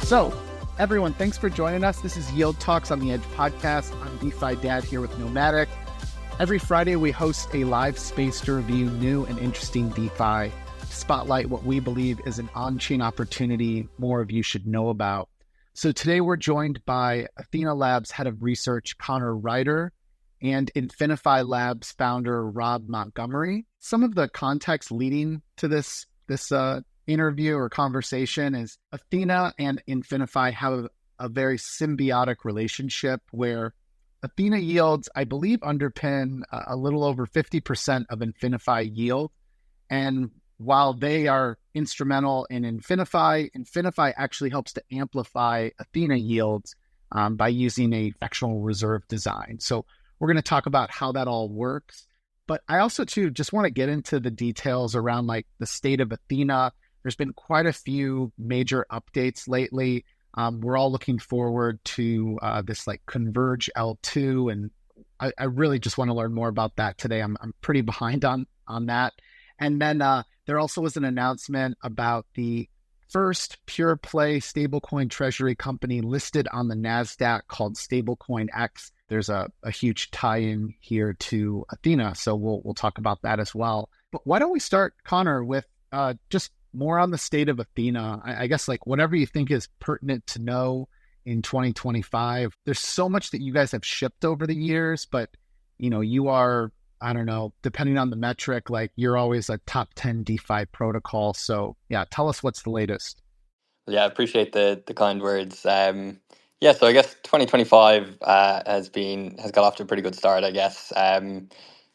So, everyone, thanks for joining us. This is Yield Talks on the Edge podcast. I'm DeFi Dad here with Nomadic. Every Friday, we host a live space to review new and interesting DeFi, to spotlight what we believe is an on-chain opportunity more of you should know about. So today we're joined by Ethena Labs Head of Research, Conor Ryder, and InfiniFi Labs founder, Rob Montgomery. Some of the context leading to this interview or conversation is Ethena and InfiniFi have a very symbiotic relationship where Ethena yields, I believe, underpin a little over 50% of InfiniFi yield. And while they are instrumental in InfiniFi, InfiniFi actually helps to amplify Ethena yields by using a fractional reserve design. So we're going to talk about how that all works. But I also, too, just want to get into the details around like the state of Ethena. There's been quite a few major updates lately. We're all looking forward to this like Converge L2, and I really just want to learn more about that today. I'm pretty behind on that. And then there also was an announcement about the first pure play stablecoin treasury company listed on the NASDAQ called StablecoinX. There's a huge tie-in here to Ethena, so we'll talk about that as well. But why don't we start, Conor, with just more on the state of Ethena? I guess like whatever you think is pertinent to know in 2025. There's so much that you guys have shipped over the years, but you know, you are, I don't know, depending on the metric, like you're always a top 10 DeFi protocol. So yeah, tell us what's the latest. Yeah, I appreciate the kind words. So I guess 2025 has got off to a pretty good start, I guess.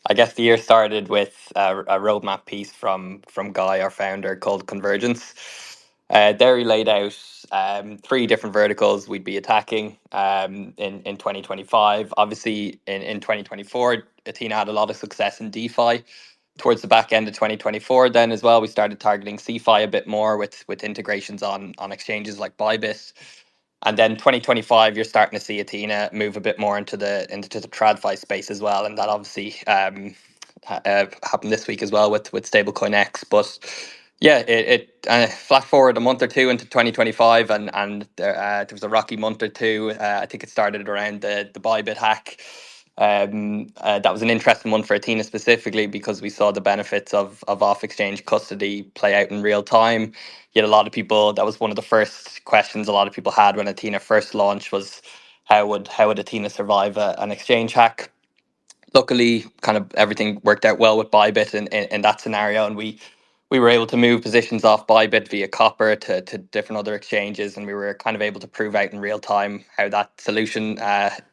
I guess the year started with a roadmap piece from Guy, our founder, called Convergence. There he laid out 3 different verticals we'd be attacking in 2025. Obviously, in 2024, Ethena had a lot of success in DeFi. Towards the back end of 2024, then as well, we started targeting CeFi a bit more with integrations on exchanges like Bybit. And then 2025, you're starting to see Ethena move a bit more into the TradFi space as well, and that obviously happened this week as well with StablecoinX. But yeah, it flash forward a month or two into 2025, and there was a rocky month or two. I think it started around the Bybit hack. That was an interesting one for Ethena specifically because we saw the benefits of off-exchange custody play out in real time. Yet a lot of people, that was one of the first questions a lot of people had when Ethena first launched was how would Ethena survive an exchange hack? Luckily, kind of everything worked out well with Bybit in that scenario, and we were able to move positions off Bybit via Copper to different other exchanges, and we were kind of able to prove out in real time how that solution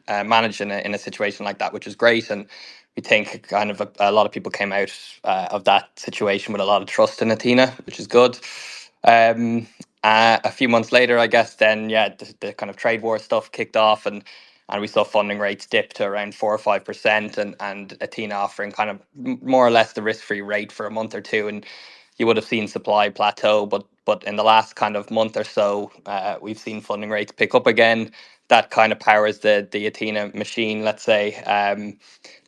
managed in a situation like that, which is great. And we think kind of a lot of people came out of that situation with a lot of trust in Ethena, which is good. A few months later, I guess, then the kind of trade war stuff kicked off, and we saw funding rates dip to around 4 or 5%, and Ethena offering kind of more or less the risk-free rate for a month or two, and you would have seen supply plateau. But in the last kind of month or so, we've seen funding rates pick up again. That kind of powers the Ethena machine, let's say. And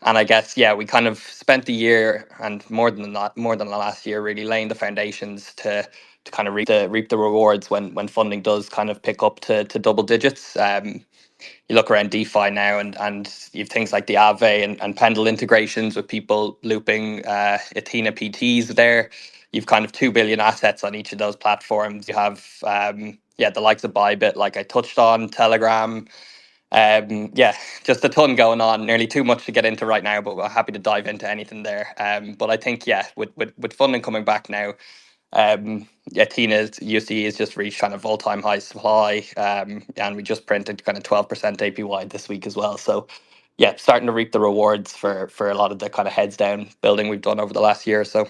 I guess, we kind of spent the year and more than the last year really laying the foundations to kind of reap the rewards when funding does kind of pick up to double digits. You look around DeFi now and you have things like the Aave and Pendle integrations with people looping Ethena PTs there. You've kind of 2 billion assets on each of those platforms. You have the likes of Bybit, like I touched on, Telegram. Just a ton going on. Nearly too much to get into right now, but we're happy to dive into anything there. But I think with funding coming back now, Athena's USDe has just reached kind of all-time high supply, and we just printed kind of 12% APY this week as well. So starting to reap the rewards for a lot of the kind of heads down building we've done over the last year or so.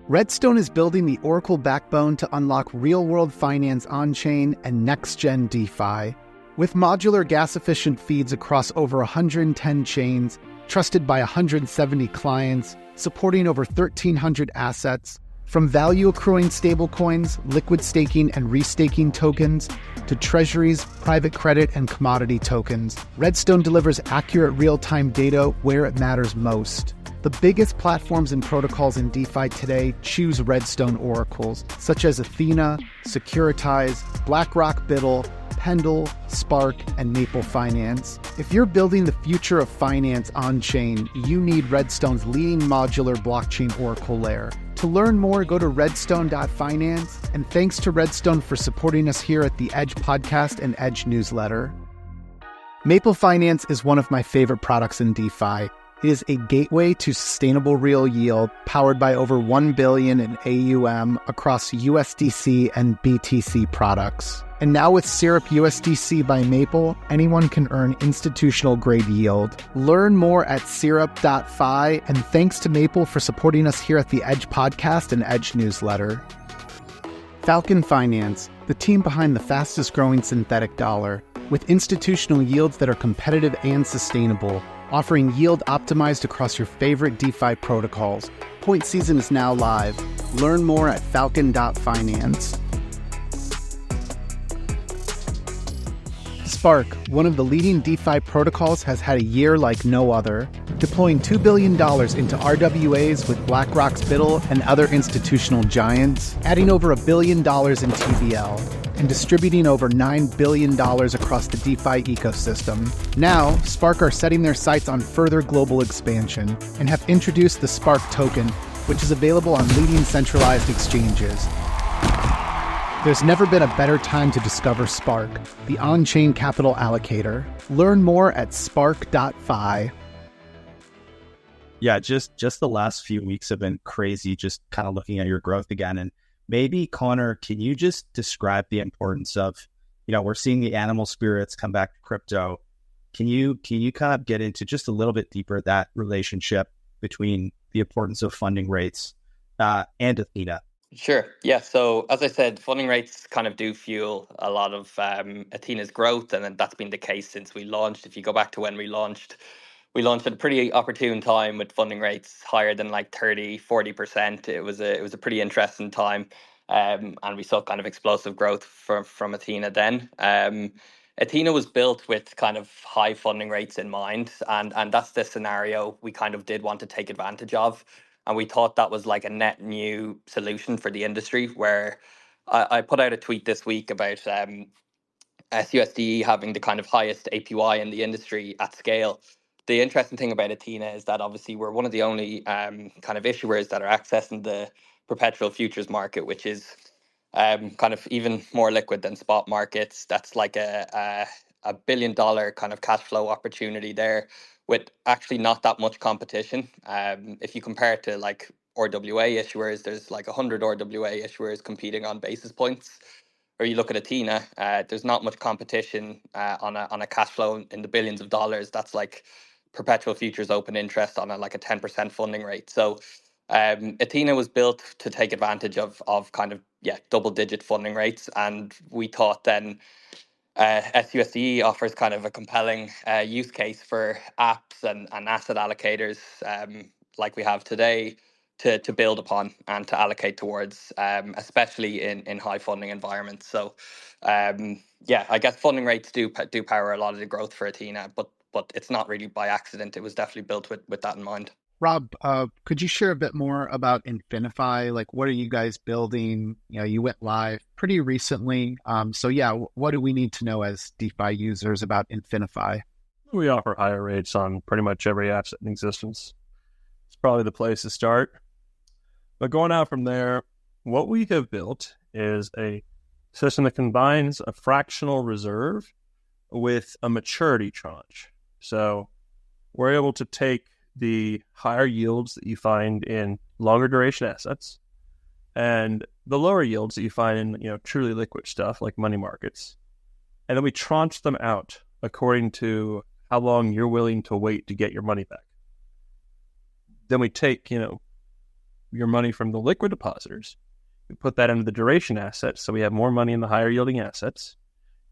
REDSTONE is building the Oracle backbone to unlock real-world finance on-chain and next-gen DeFi. With modular gas-efficient feeds across over 110 chains, trusted by 170 clients, supporting over 1,300 assets, from value-accruing stablecoins, liquid staking and restaking tokens, to treasuries, private credit, and commodity tokens, REDSTONE delivers accurate real-time data where it matters most. The biggest platforms and protocols in DeFi today choose REDSTONE oracles, such as Ethena, Securitize, BlackRock Biddle, Pendle, Spark, and Maple Finance. If you're building the future of finance on-chain, you need REDSTONE's leading modular blockchain oracle layer. To learn more, go to redstone.finance, and thanks to REDSTONE for supporting us here at the Edge Podcast and Edge Newsletter. Maple Finance is one of my favorite products in DeFi. It is a gateway to sustainable real yield powered by over $1 billion in AUM across USDC and BTC products. And now with SYRUPUSDC by Maple, anyone can earn institutional-grade yield. Learn more at syrup.fi, and thanks to Maple for supporting us here at the Edge Podcast and Edge Newsletter. FALCON Finance, the team behind the fastest-growing synthetic dollar, with institutional yields that are competitive and sustainable, offering yield optimized across your favorite DeFi protocols. Point season is now live. Learn more at falcon.finance. Spark, one of the leading DeFi protocols, has had a year like no other, deploying $2 billion into RWAs with BlackRock's Biddle and other institutional giants, adding over $1 billion in TVL, and distributing over $9 billion across the DeFi ecosystem. Now, Spark are setting their sights on further global expansion and have introduced the Spark token, which is available on leading centralized exchanges. There's never been a better time to discover Spark, the on-chain capital allocator. Learn more at spark.fi. Yeah, just the last few weeks have been crazy, just kind of looking at your growth again. And maybe, Conor, can you just describe the importance of, we're seeing the animal spirits come back to crypto. Can you kind of get into just a little bit deeper that relationship between the importance of funding rates and Ethena? Sure. Yeah. So as I said, funding rates kind of do fuel a lot of Athena's growth, and that's been the case since we launched. If you go back to when we launched at a pretty opportune time with funding rates higher than like 30-40%. It was a pretty interesting time, and we saw kind of explosive growth from Ethena then. Ethena was built with kind of high funding rates in mind, and that's the scenario we kind of did want to take advantage of. And we thought that was like a net new solution for the industry, where I put out a tweet this week about sUSDe having the kind of highest APY in the industry at scale. The interesting thing about Ethena is that obviously we're one of the only kind of issuers that are accessing the perpetual futures market, which is kind of even more liquid than spot markets. That's like a $1 billion kind of cash flow opportunity there, with actually not that much competition. If you compare it to like RWA issuers, there's like 100 RWA issuers competing on basis points. Or you look at Ethena, there's not much competition on a cash flow in the billions of dollars. That's like perpetual futures open interest on like a 10% funding rate. So Ethena was built to take advantage of kind of double-digit funding rates, and we thought then sUSDe offers kind of a compelling use case for apps and asset allocators like we have today to build upon and to allocate towards, especially in high funding environments. So I guess funding rates do power a lot of the growth for Ethena, but it's not really by accident. It was definitely built with that in mind. Rob, could you share a bit more about InfiniFi? Like, what are you guys building? You went live pretty recently. What do we need to know as DeFi users about InfiniFi? We offer higher rates on pretty much every asset in existence. It's probably the place to start. But going out from there, what we have built is a system that combines a fractional reserve with a maturity tranche. So we're able to take the higher yields that you find in longer duration assets and the lower yields that you find in truly liquid stuff like money markets, and then we tranche them out according to how long you're willing to wait to get your money back. Then we take your money from the liquid depositors, we put that into the duration assets, so we have more money in the higher yielding assets,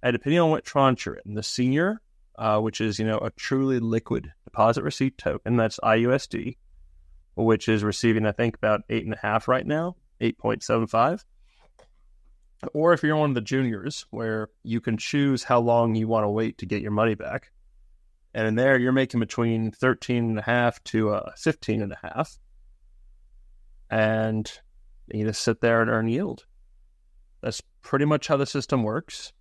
and depending on what tranche you're in, the senior, which is, a truly liquid deposit receipt token, that's iUSD, which is receiving, I think, about 8.5 right now, 8.75. Or if you're one of the juniors, where you can choose how long you want to wait to get your money back, And in there, you're making between 13.5 to 15.5. And you just sit there and earn yield. That's pretty much how the system works.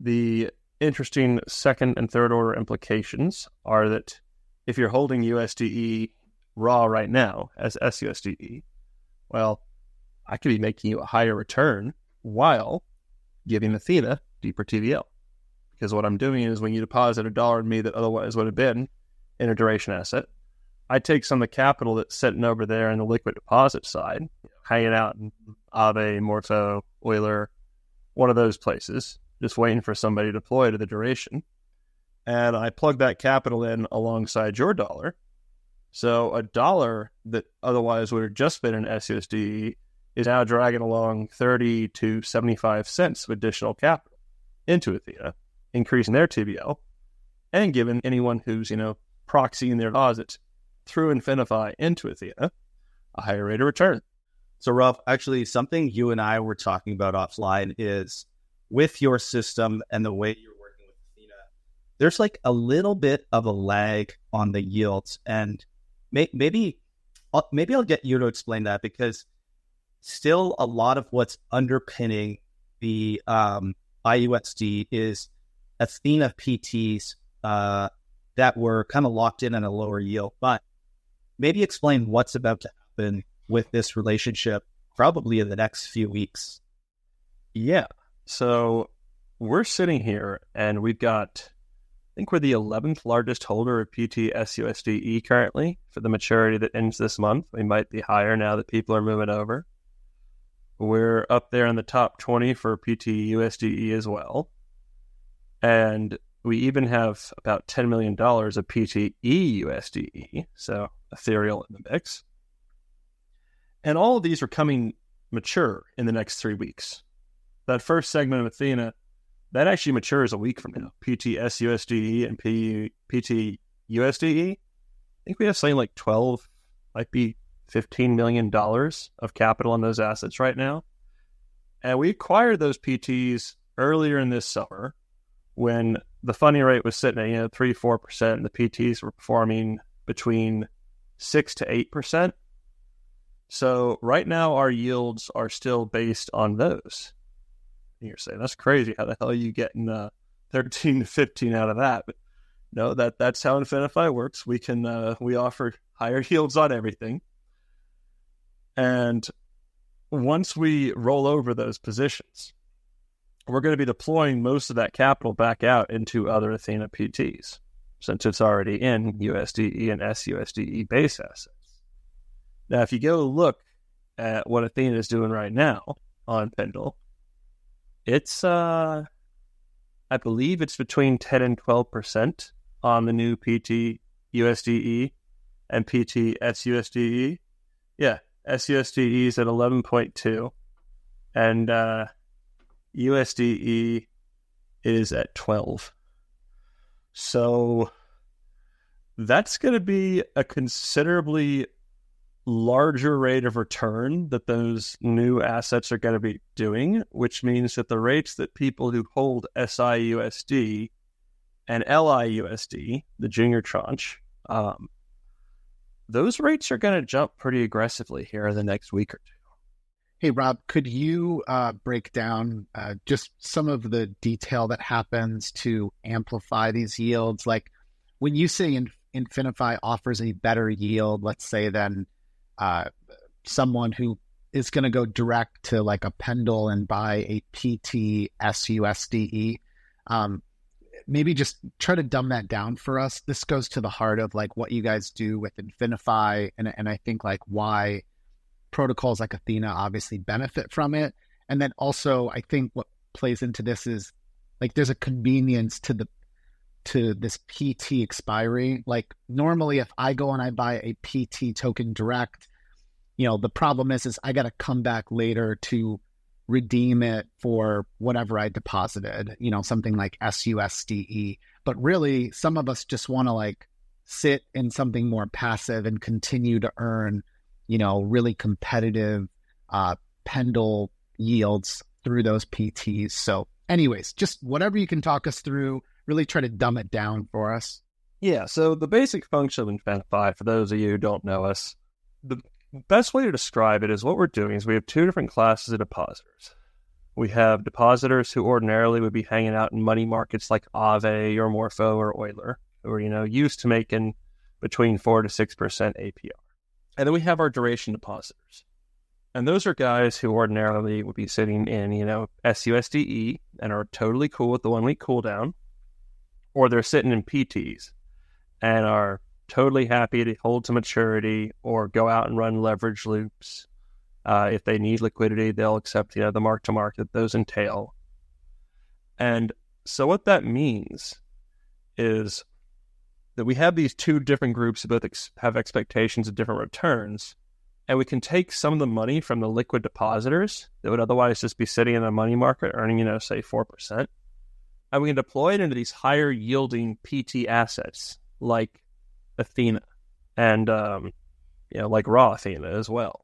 The interesting second and third order implications are that if you're holding USDe raw right now as sUSDe, well, I could be making you a higher return while giving Ethena deeper TVL. Because what I'm doing is when you deposit $1 in me that otherwise would have been in a duration asset, I take some of the capital that's sitting over there in the liquid deposit side, hanging out in Aave, Morto, Euler, one of those places, just waiting for somebody to deploy to the duration. And I plug that capital in alongside your dollar. So $1 that otherwise would have just been an sUSD is now dragging along 30 to 75 cents of additional capital into Ethena, increasing their TVL, and giving anyone who's, proxying their deposits through InfiniFi into Ethena a higher rate of return. So, Rob, actually, something you and I were talking about offline is with your system and the way you're working with Ethena, there's like a little bit of a lag on the yields. And maybe I'll get you to explain that, because still a lot of what's underpinning the IUSD is Ethena PTs that were kind of locked in at a lower yield. But maybe explain what's about to happen with this relationship probably in the next few weeks. Yeah. So we're sitting here and we've got, I think we're the 11th largest holder of PT sUSDe currently for the maturity that ends this month. We might be higher now that people are moving over. We're up there in the top 20 for PT USDe as well. And we even have about $10 million of PT eUSDe, so ethereal in the mix. And all of these are coming mature in the next 3 weeks. That first segment of Ethena, that actually matures a week from now. PT sUSDe and PT USDe. I think we have something like 12, might be $15 million of capital on those assets right now. And we acquired those PTs earlier in this summer when the funding rate was sitting at 3-4%, and the PTs were performing between 6 to 8%. So right now our yields are still based on those. And you're saying, that's crazy. How the hell are you getting 13 to 15 out of that? But no, that's how InfiniFi works. We offer higher yields on everything. And once we roll over those positions, we're going to be deploying most of that capital back out into other Ethena PTs, since it's already in USDe and sUSDe base assets. Now, if you go look at what Ethena is doing right now on Pendle, it's, I believe it's between 10 and 12% on the new PT USDe and PT sUSDe. Yeah, sUSDe is at 11.2, and USDe is at 12. So that's going to be a considerably larger rate of return that those new assets are going to be doing, which means that the rates that people who hold siUSD and LIUSD, the junior tranche, those rates are going to jump pretty aggressively here in the next week or two. Hey, Rob, could you break down just some of the detail that happens to amplify these yields? Like when you say InfiniFi offers a better yield, let's say, than someone who is going to go direct to like a Pendle and buy a PT sUSDe, maybe just try to dumb that down for us. This goes to the heart of like what you guys do with InfiniFi, and I think like why protocols like Ethena obviously benefit from it. And then also I think what plays into this is like there's a convenience to this PT expiry. Like normally if I go and I buy a PT token direct, the problem is I got to come back later to redeem it for whatever I deposited, something like sUSDe. But really some of us just want to like sit in something more passive and continue to earn really competitive Pendle yields through those PTs. So anyways, just whatever you can talk us through, really try to dumb it down for us. Yeah, so the basic function of InfiniFi, for those of you who don't know us, the best way to describe it is what we're doing is we have two different classes of depositors. We have depositors who ordinarily would be hanging out in money markets like Aave or Morpho or Euler, who are, used to making between 4 to 6% APR. And then we have our duration depositors. And those are guys who ordinarily would be sitting in, sUSDe and are totally cool with the 1 week cooldown, or they're sitting in PTs and are totally happy to hold to maturity or go out and run leverage loops. If they need liquidity, they'll accept, the mark-to-market those entail. And so what that means is that we have these two different groups who both have expectations of different returns, and we can take some of the money from the liquid depositors that would otherwise just be sitting in a money market earning, say 4%, and we can deploy it into these higher yielding PT assets like Ethena and, like raw Ethena as well.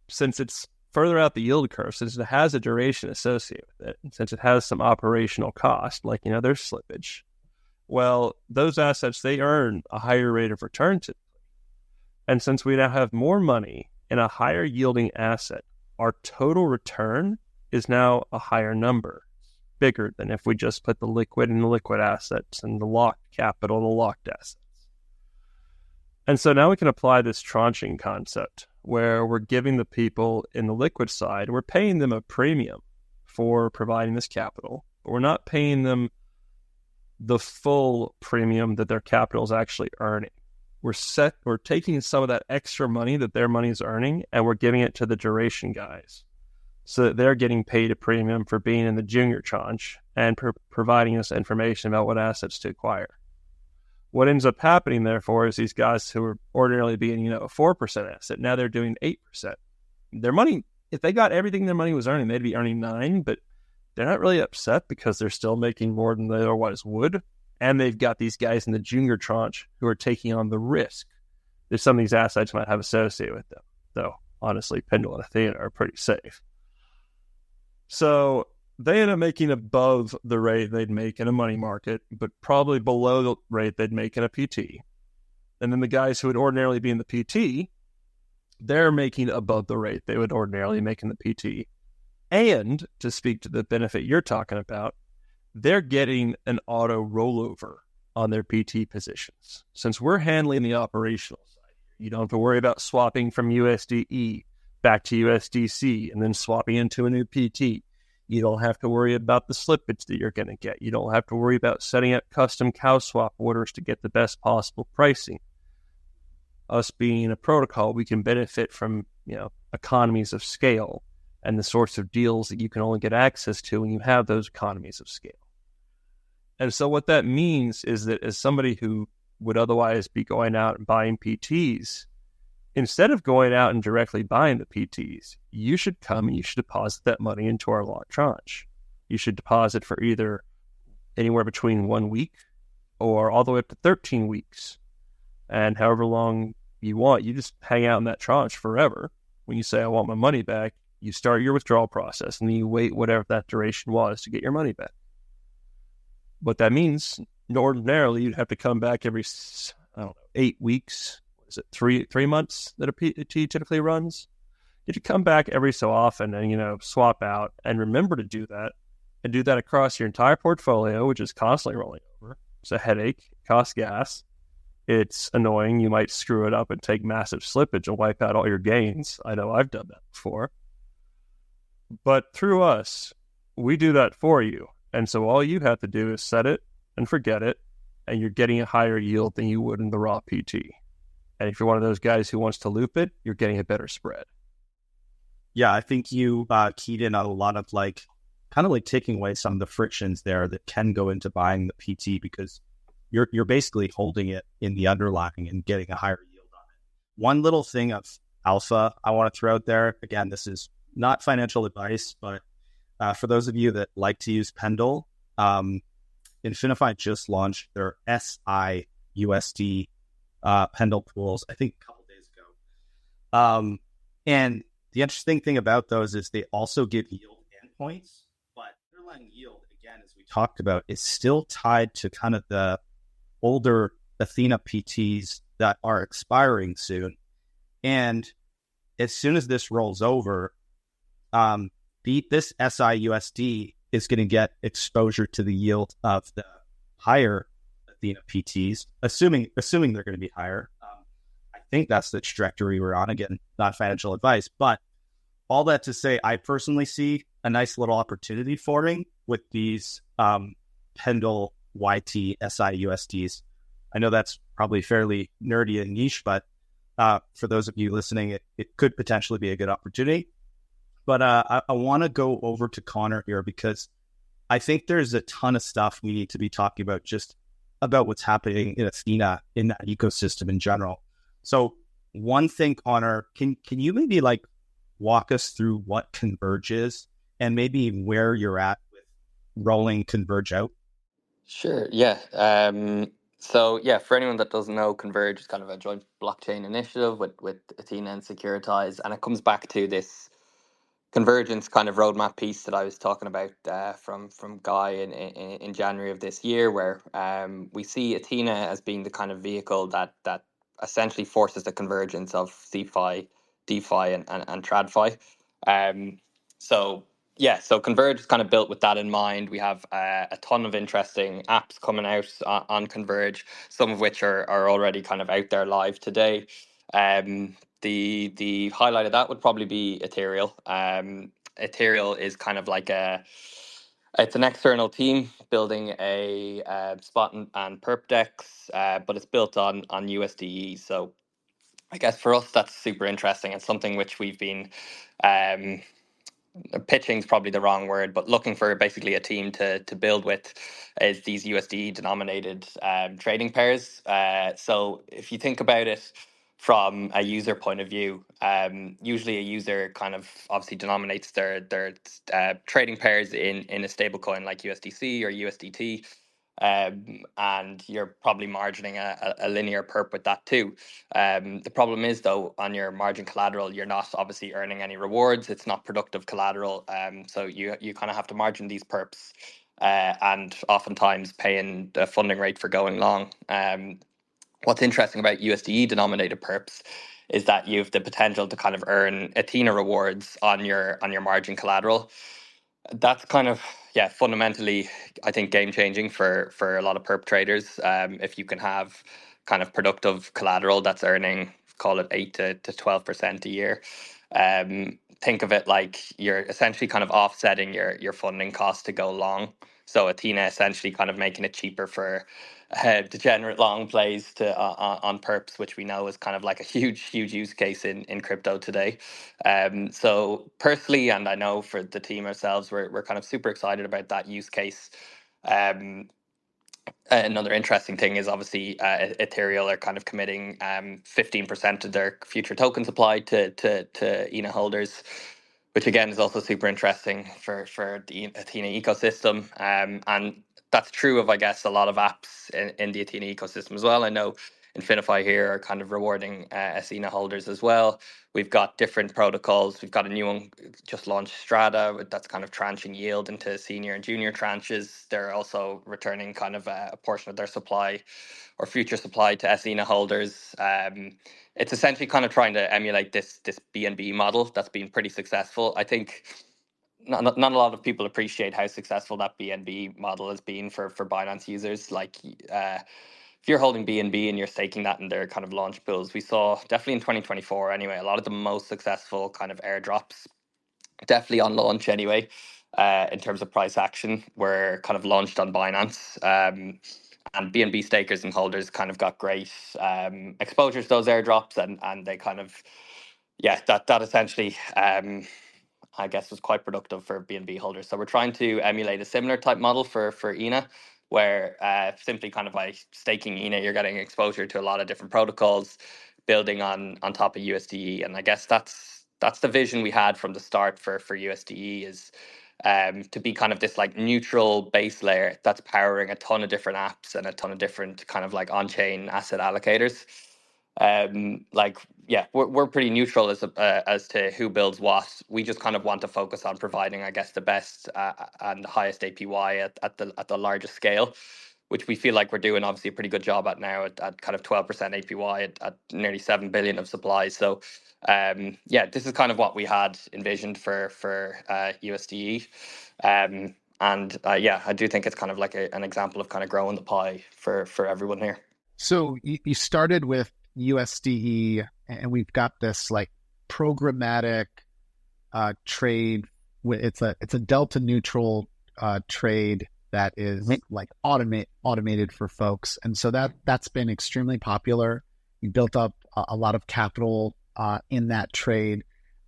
Since it's further out the yield curve, since it has a duration associated with it, and since it has some operational cost, like, there's slippage, well, those assets, they earn a higher rate of return typically. And since we now have more money in a higher yielding asset, our total return is now a higher number, bigger than if we just put the liquid in the liquid assets and the locked capital in the locked assets. And so now we can apply this tranching concept where we're giving the people in the liquid side, we're paying them a premium for providing this capital, but we're not paying them the full premium that their capital is actually earning. We're taking some of that extra money that their money is earning and we're giving it to the duration guys so that they're getting paid a premium for being in the junior tranche and providing us information about what assets to acquire. What ends up happening, therefore, is these guys who are ordinarily being, a 4% asset, now they're doing 8%. Their money, if they got everything their money was earning, they'd be earning 9%, but they're not really upset because they're still making more than they otherwise would. And they've got these guys in the junior tranche who are taking on the risk that some of these assets might have associated with them. Though, honestly, Pendle and Athena are pretty safe. So they end up making above the rate they'd make in a money market, but probably below the rate they'd make in a PT. And then the guys who would ordinarily be in the PT, they're making above the rate they would ordinarily make in the PT. And to speak to the benefit you're talking about, they're getting an auto rollover on their PT positions. Since we're handling the operational side, you don't have to worry about swapping from USDe back to USDC and then swapping into a new PT. You don't have to worry about the slippage that you're going to get. You don't have to worry about setting up custom cow swap orders to get the best possible pricing. Us being a protocol, we can benefit from, economies of scale and the sorts of deals that you can only get access to when you have those economies of scale. And so what that means is that as somebody who would otherwise be going out and buying PTs, instead of going out and directly buying the PTs, you should come and you should deposit that money into our locked tranche. You should deposit for either anywhere between 1 week or all the way up to 13 weeks. And however long you want, you just hang out in that tranche forever. When you say, I want my money back, you start your withdrawal process and then you wait whatever that duration was to get your money back. What that means, ordinarily, you'd have to come back every, 8 weeks. Is it 3 months that a PT typically runs? If you come back every so often and, swap out and remember to do that and do that across your entire portfolio, which is constantly rolling over. It's a headache, it costs gas. It's annoying. You might screw it up and take massive slippage and wipe out all your gains. I know I've done that before. But through us, we do that for you. And so all you have to do is set it and forget it, and you're getting a higher yield than you would in the raw PT. And if you're one of those guys who wants to loop it, you're getting a better spread. Yeah, I think you keyed in on a lot of kind of taking away some of the frictions there that can go into buying the PT, because you're basically holding it in the underlying and getting a higher yield on it. One little thing of alpha I want to throw out there, again, this is not financial advice, but for those of you that like to use Pendle, InfiniFi just launched their SIUSD Pendle pools, I think a couple days ago. And the interesting thing about those is they also give yield and points, but underlying yield, again, as we talked about, is still tied to kind of the older Ethena PTs that are expiring soon. And as soon as this rolls over, this SIUSD is going to get exposure to the yield of the higher Ethena PTs, assuming they're going to be higher. I think that's the trajectory we're on. Again, not financial advice, but all that to say, I personally see a nice little opportunity forming with these Pendle YT SIUSDs. I know that's probably fairly nerdy and niche, but for those of you listening, it could potentially be a good opportunity. But I want to go over to Conor here because I think there's a ton of stuff we need to be talking about just about what's happening in Ethena, in that ecosystem in general. So one thing, Conor, can you maybe like walk us through what Converge is and maybe where you're at with rolling Converge out? Sure, yeah. So yeah, for anyone that doesn't know, Converge is kind of a joint blockchain initiative with Ethena and Securitize, and it comes back to this convergence kind of roadmap piece that I was talking about from Guy in January of this year, where we see Ethena as being the kind of vehicle that essentially forces the convergence of CeFi, DeFi, and TradFi. So yeah, so Converge is kind of built with that in mind. We have a ton of interesting apps coming out on Converge, some of which are already kind of out there live today. The highlight of that would probably be Ethereal. Ethereal is kind of like it's an external team building a spot and perp dex, but it's built on USDe. So I guess for us that's super interesting. It's something which we've been pitching is probably the wrong word, but looking for basically a team to build with is these USD denominated trading pairs. So if you think about it from a user point of view, usually a user kind of obviously denominates their trading pairs in a stable coin like USDC or USDT. And you're probably margining a linear perp with that too. The problem is though, on your margin collateral, you're not obviously earning any rewards. It's not productive collateral. So you kind of have to margin these perps, and oftentimes paying the funding rate for going long. What's interesting about USDE denominated perps is that you have the potential to kind of earn Athena rewards on your margin collateral. That's kind of, yeah, fundamentally, I think, game changing for a lot of perp traders. If you can have kind of productive collateral that's earning, call it 8 to 12% a year. Think of it like you're essentially kind of offsetting your funding cost to go long. So Athena essentially kind of making it cheaper for degenerate long plays to on perps, which we know is kind of like a huge use case in crypto today. So personally, and I know for the team ourselves, we're kind of super excited about that use case. Another interesting thing is obviously Ethereal are kind of committing 15% of their future token supply to ENA holders, which again is also super interesting for the Athena ecosystem. And that's true of, I guess, a lot of apps in the Athena ecosystem as well. I know InfiniFi here are kind of rewarding Athena holders as well. We've got different protocols. We've got a new one just launched, Strata, that's kind of tranching yield into senior and junior tranches. They're also returning kind of a portion of their supply or future supply to Athena holders. It's essentially kind of trying to emulate this BNB model that's been pretty successful. I think not a lot of people appreciate how successful that BNB model has been for Binance users. Like, if you're holding BNB and you're staking that in their kind of launch pools, we saw definitely in 2024 anyway, a lot of the most successful kind of airdrops, definitely on launch anyway, in terms of price action, were kind of launched on Binance. And BNB stakers and holders kind of got great exposure to those airdrops, and they kind of, yeah, that essentially, I guess, was quite productive for BNB holders. So we're trying to emulate a similar type model for ENA, where simply kind of by staking ENA, you're getting exposure to a lot of different protocols, building on top of USDE. And I guess that's the vision we had from the start for USDE, is to be kind of this like neutral base layer that's powering a ton of different apps and a ton of different kind of like on-chain asset allocators. Like, yeah, we're pretty neutral as to who builds what. We just kind of want to focus on providing, I guess, the best and the highest APY at the largest scale. which we feel like we're doing obviously a pretty good job at now at kind of 12% APY at nearly 7 billion of supply. So this is kind of what we had envisioned for USDe. I do think it's kind of like an example of kind of growing the pie for everyone here. So you started with USDe, and we've got this like programmatic trade. It's a delta neutral trade that is like automated for folks, and so that's been extremely popular. You built up a lot of capital in that trade,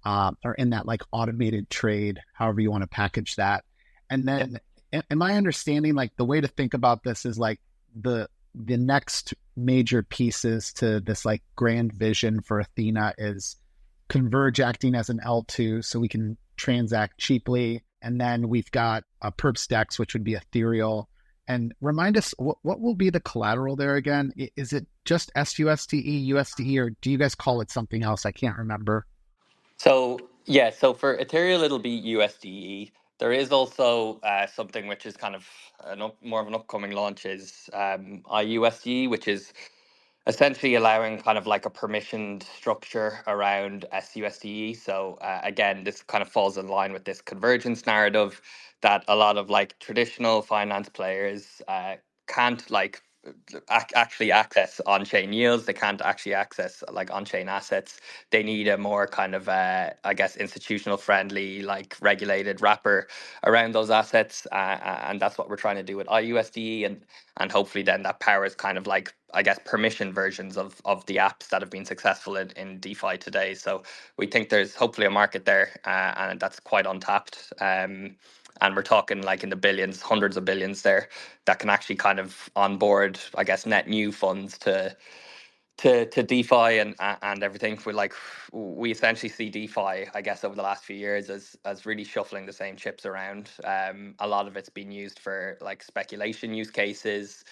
or in that like automated trade, however you want to package that. And then, in my understanding, like the way to think about this is like the next major pieces to this like grand vision for Ethena is Converge acting as an L2, so we can transact cheaply. And then we've got PerpsDex, which would be ethereal. And remind us, what will be the collateral there again? Is it just sUSDe, USDe, or do you guys call it something else? I can't remember. So for ethereal, it'll be USDe. There is also something which is kind of more of an upcoming launch is iUSDe, which is essentially allowing kind of like a permissioned structure around sUSDe. So again, this kind of falls in line with this convergence narrative that a lot of like traditional finance players can't like actually access on-chain yields. They can't actually access like on-chain assets. They need a more kind of institutional friendly, like regulated wrapper around those assets, and that's what we're trying to do with iUSDe, and hopefully then that powers kind of like permission versions of the apps that have been successful in DeFi today. So we think there's hopefully a market there, and that's quite untapped. And we're talking like in the billions, hundreds of billions there that can actually kind of onboard, net new funds to DeFi and everything. We essentially see DeFi, over the last few years as really shuffling the same chips around. A lot of it's been used for like speculation use cases,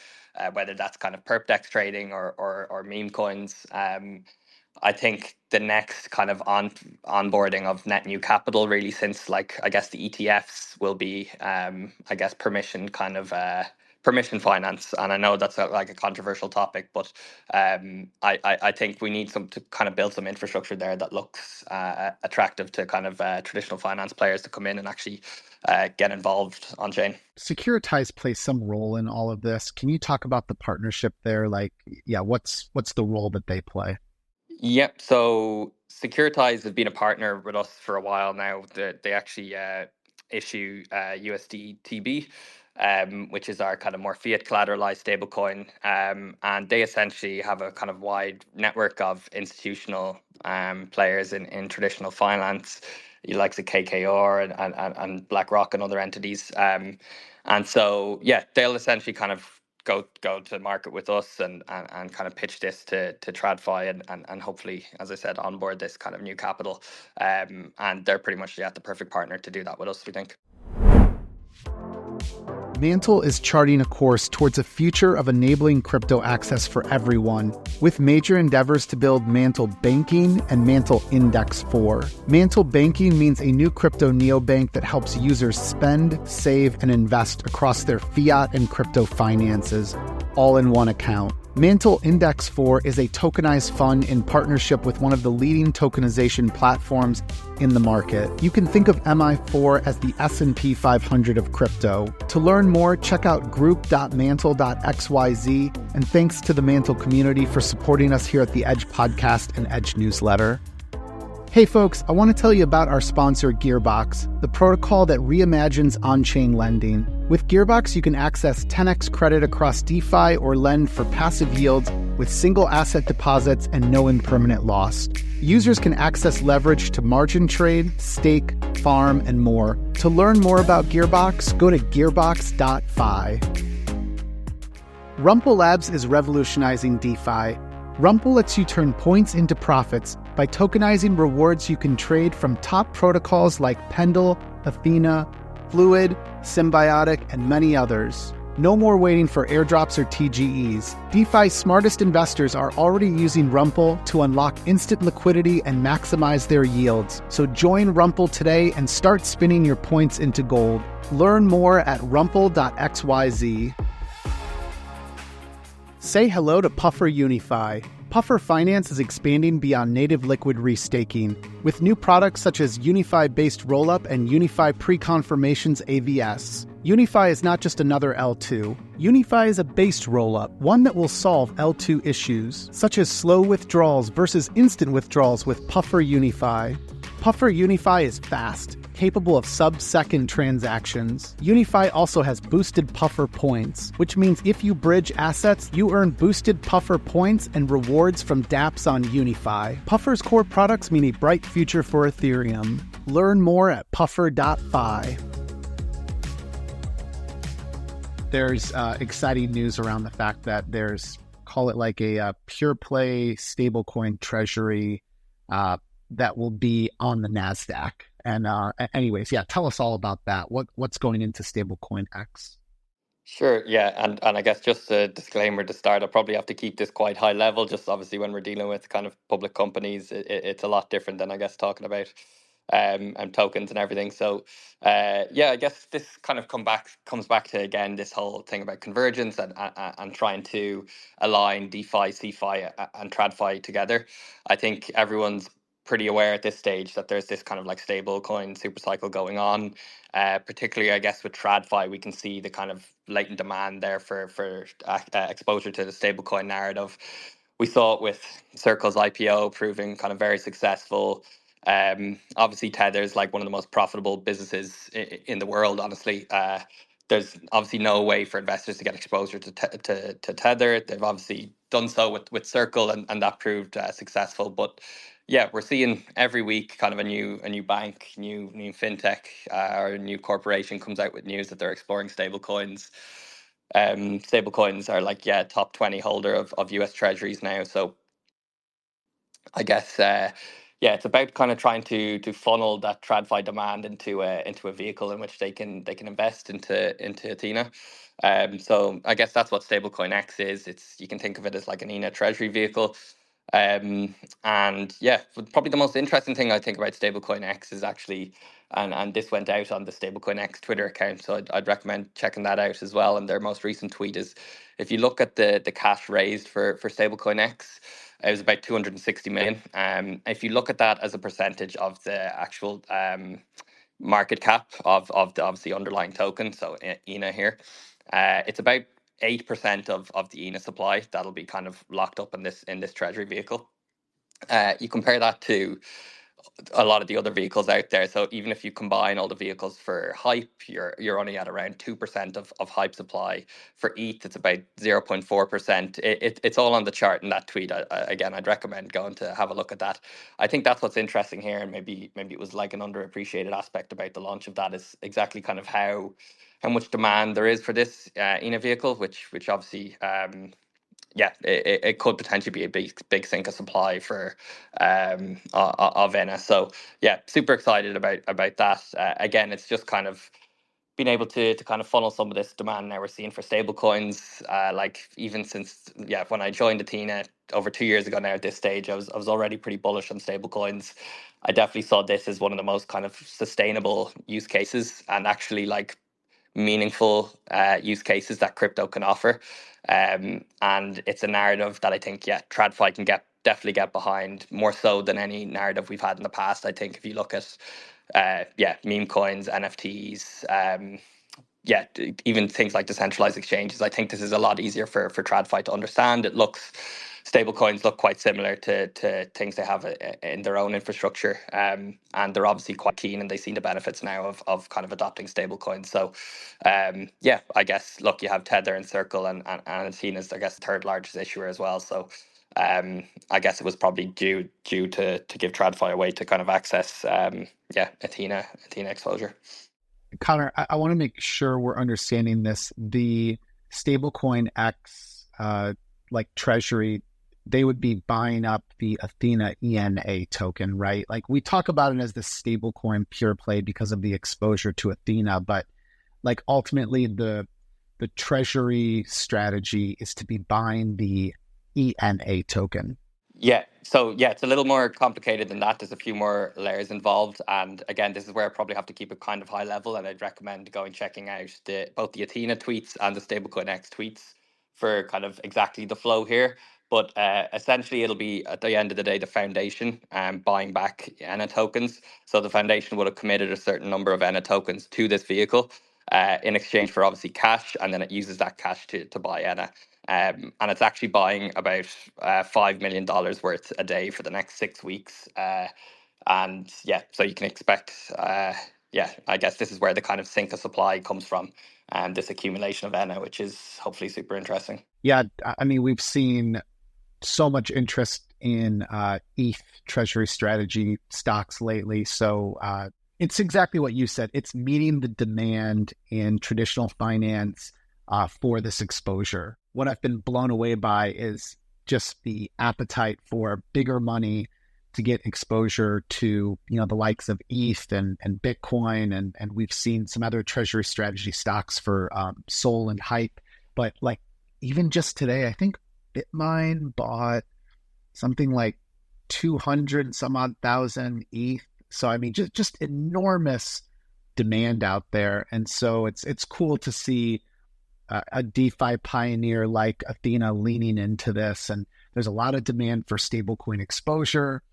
whether that's kind of PerpDex trading or meme coins. I think the next kind of onboarding of net new capital really since the ETFs will be permission finance. And I know that's a controversial topic, but I think we need to kind of build some infrastructure there that looks attractive to kind of traditional finance players to come in and actually get involved on chain. Securitize plays some role in all of this. Can you talk about the partnership there? What's the role that they play? Yep. So Securitize has been a partner with us for a while now. They actually issue USDTB, which is our kind of more fiat collateralized stablecoin. And they essentially have a kind of wide network of institutional players in traditional finance, like the KKR and BlackRock and other entities. And so, they'll essentially kind of go to market with us and kind of pitch this to TradFi and hopefully, as I said, onboard this kind of new capital. And they're pretty much the perfect partner to do that with us, we think. MANTLE is charting a course towards a future of enabling crypto access for everyone, with major endeavors to build MANTLE Banking and MANTLE Index 4. MANTLE Banking means a new crypto neobank that helps users spend, save, and invest across their fiat and crypto finances, all in one account. MANTLE Index 4 is a tokenized fund in partnership with one of the leading tokenization platforms in the market. You can think of MI4 as the S&P 500 of crypto. To learn more, check out group.mantle.xyz, and thanks to the MANTLE community for supporting us here at the Edge Podcast and Edge Newsletter. Hey folks, I want to tell you about our sponsor GEARBOX, the protocol that reimagines on-chain lending. With GEARBOX, you can access 10x credit across DeFi or lend for passive yields with single asset deposits and no impermanent loss. Users can access leverage to margin trade, stake, farm, and more. To learn more about GEARBOX, go to gearbox.fi. Rumple Labs is revolutionizing DeFi. Rumple lets you turn points into profits by tokenizing rewards you can trade from top protocols like Pendle, Ethena, Fluid, Symbiotic, and many others. No more waiting for airdrops or TGEs. DeFi's smartest investors are already using Rumple to unlock instant liquidity and maximize their yields. So join Rumple today and start spinning your points into gold. Learn more at rumple.xyz. Say hello to Puffer UNIFI. Puffer Finance is expanding beyond native liquid restaking with new products such as UNIFI-based ROLLUP and UNIFI Pre-Confirmations AVS. UNIFI is not just another L2. UNIFI is a based rollup, one that will solve L2 issues, such as slow withdrawals versus instant withdrawals with Puffer UNIFI. Puffer UNIFI is fast, capable of sub-second transactions. UNIFI also has boosted Puffer points, which means if you bridge assets, you earn boosted Puffer points and rewards from dApps on UNIFI. Puffer's core products mean a bright future for Ethereum. Learn more at puffer.fi. There's exciting news around the fact that there's, call it like a pure play stablecoin treasury that will be on the NASDAQ. And anyways, yeah, tell us all about that. What's going into StablecoinX? Sure, yeah, and I guess just a disclaimer to start, I'll probably have to keep this quite high level, just obviously when we're dealing with kind of public companies, it's a lot different than I guess talking about and tokens and everything. So yeah, I guess this kind of comes back to again this whole thing about convergence and trying to align DeFi, CeFi, and TradFi together. I think everyone's pretty aware at this stage that there's this kind of like stable coin super cycle going on. Particularly, I guess, with TradFi, we can see the kind of latent demand there for exposure to the stablecoin narrative. We saw it with Circle's IPO proving kind of very successful. Obviously, Tether is like one of the most profitable businesses in the world, honestly. There's obviously no way for investors to get exposure to Tether. They've obviously done so with Circle, and that proved successful. But yeah, we're seeing every week kind of a new bank, new fintech, or a new corporation comes out with news that they're exploring stablecoins. Stablecoins are like, yeah, top 20 holder of US treasuries now. So I guess yeah, it's about kind of trying to funnel that TradFi demand into a vehicle in which they can invest into Athena. So I guess that's what StablecoinX is. You can think of it as like an ENA treasury vehicle. And yeah, probably the most interesting thing I think about StablecoinX is actually, and this went out on the StablecoinX Twitter account, so I'd recommend checking that out as well. And their most recent tweet is, if you look at the cash raised for StablecoinX, it was about 260 million. If you look at that as a percentage of the actual market cap of the obviously underlying token, so ENA here, it's about 8% of the ENA supply that'll be kind of locked up in this treasury vehicle. You compare that to a lot of the other vehicles out there. So even if you combine all the vehicles for hype, you're only at around 2% of hype supply. For ETH, it's about 0.4%. It's all on the chart in that tweet. Again, I'd recommend going to have a look at that. I think that's what's interesting here, and maybe it was like an underappreciated aspect about the launch of that, is exactly kind of how much demand there is for this ENA vehicle, which obviously yeah, it could potentially be a big sink of supply for of ENA. So yeah, super excited about that. Again, it's just kind of being able to kind of funnel some of this demand now we're seeing for stable coins. Like even since when I joined Athena over 2 years ago now at this stage, I was already pretty bullish on stable coins. I definitely saw this as one of the most kind of sustainable use cases, and actually like meaningful use cases that crypto can offer. And it's a narrative that I think, TradFi can definitely get behind more so than any narrative we've had in the past. I think if you look at, meme coins, NFTs, even things like decentralized exchanges, I think this is a lot easier for TradFi to understand. Stable coins look quite similar to things they have in their own infrastructure, and they're obviously quite keen, and they see the benefits now of kind of adopting stable coins. So I guess look, you have Tether and Circle, and Athena's I guess the third largest issuer as well. So I guess it was probably due to give TradFi a way to kind of access Athena exposure. Conor, I want to make sure we're understanding this. The StablecoinX like treasury, they would be buying up the Athena ENA token, right? Like we talk about it as the stablecoin pure play because of the exposure to Athena, but like ultimately the treasury strategy is to be buying the ENA token. Yeah, so it's a little more complicated than that. There's a few more layers involved, and again, this is where I probably have to keep it kind of high level, and I'd recommend checking out both the Athena tweets and the StablecoinX tweets for kind of exactly the flow here. But essentially, it'll be at the end of the day the foundation buying back ETH tokens. So the foundation would have committed a certain number of ETH tokens to this vehicle in exchange for obviously cash, and then it uses that cash to buy ETH. And it's actually buying about $5 million worth a day for the next 6 weeks. And yeah, so you can expect, I guess this is where the kind of sink of supply comes from, and this accumulation of ETH, which is hopefully super interesting. Yeah, I mean, we've seen so much interest in ETH treasury strategy stocks lately. So it's exactly what you said. It's meeting the demand in traditional finance for this exposure. What I've been blown away by is just the appetite for bigger money to get exposure to, the likes of ETH and Bitcoin. And we've seen some other treasury strategy stocks for Sol and Hype. But like even just today, I think BitMine bought something like 200 some odd thousand ETH. So, I mean, just enormous demand out there. And so it's cool to see a DeFi pioneer like Ethena leaning into this. And there's a lot of demand for stablecoin exposure.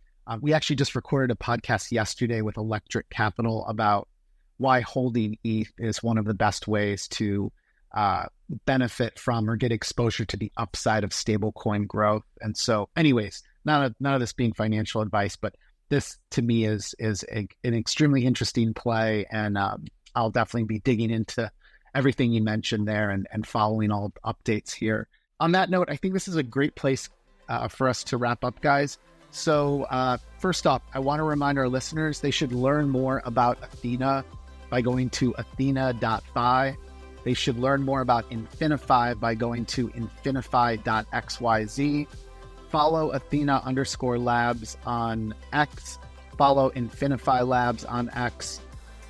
We actually just recorded a podcast yesterday with Electric Capital about why holding ETH is one of the best ways to benefit from or get exposure to the upside of stablecoin growth. And so anyways, none of this being financial advice, but this to me is an extremely interesting play. And I'll definitely be digging into everything you mentioned there and following all updates here. On that note, I think this is a great place for us to wrap up, guys. So first off, I want to remind our listeners they should learn more about Ethena by going to Ethena.fi. They should learn more about InfiniFi by going to InfiniFi.xyz. Follow Ethena_labs on X. Follow InfiniFi Labs on X.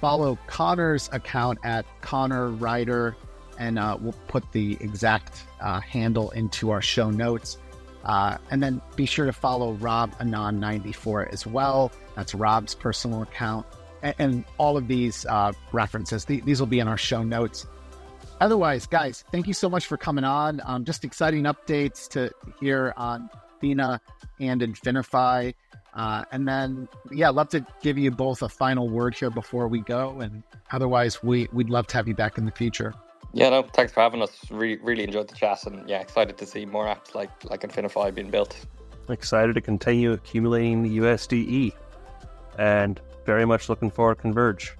Follow Conor's account at Conor Ryder, and we'll put the exact handle into our show notes. And then be sure to follow RobAnon94 as well. That's Rob's personal account. And all of these references, these will be in our show notes. Otherwise, guys, thank you so much for coming on. Just exciting updates to hear on Ethena and InfiniFi. And then, love to give you both a final word here before we go. And otherwise, we'd love to have you back in the future. Yeah, no, thanks for having us. Really enjoyed the chat, and excited to see more apps like InfiniFi being built. Excited to continue accumulating the USDe, and very much looking forward to Converge.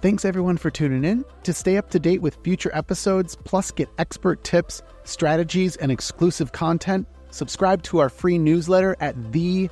Thanks everyone for tuning in. To stay up to date with future episodes, plus get expert tips, strategies, and exclusive content, subscribe to our free newsletter at the-edge.xyz.